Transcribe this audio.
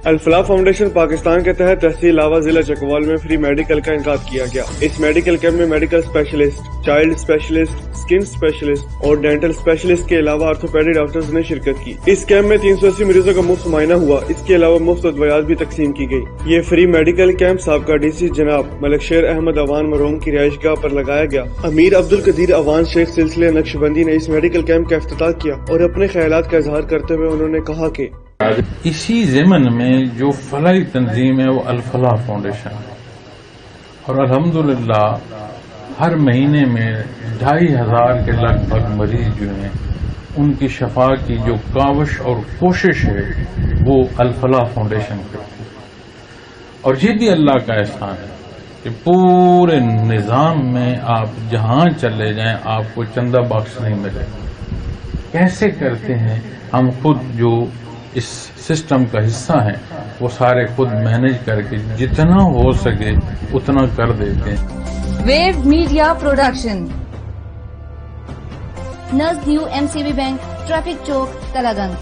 الفلاح foundation Pakistan کے تحت تحصیل لاوا ضلع چکوال میں فری میڈیکل کا انعقاد کیا گیا۔ اس میڈیکل کیمپ میں medical specialist, child specialist, skin specialist اور ڈینٹل اسپیشلسٹ کے علاوہ آرتھوپیڈی ڈاکٹرز نے شرکت کی۔ اس کیمپ میں 380 مریضوں کا مفت معائنہ ہوا۔ اس کے علاوہ مفت ادویات بھی تقسیم کی گئی۔ یہ فری میڈیکل کیمپ سابقہ ڈی سی جناب ملک شیر احمد اوان مرحوم کی رہائش گاہ پر لگایا گیا۔ امیر عبدالقدیر اوان شیخ سلسلہ نقشبندی نے اس میڈیکل کیمپ کا افتتاح کیا اور اپنے خیالات کا اظہار کرتے ہوئے انہوں نے کہا کہ اسی ضمن میں جو فلاحی تنظیم ہے وہ الفلاح فاؤنڈیشن ہے، اور الحمدللہ ہر مہینے میں 2500 کے لگ بھگ مریض جو ہیں ان کی شفا کی جو کاوش اور کوشش ہے وہ الفلاح فاؤنڈیشن کرتی ہے۔ اور یہ بھی اللہ کا احسان ہے کہ پورے نظام میں آپ جہاں چلے جائیں آپ کو چندہ باکس نہیں ملے گا۔ کیسے کرتے ہیں؟ ہم خود جو اس سسٹم کا حصہ ہیں وہ سارے خود مینج کر کے جتنا ہو سکے اتنا کر دیتے ہیں۔ ویو میڈیا پروڈکشن، نزد نیو MCB بینک، ٹریفک چوک، کلاگنگ۔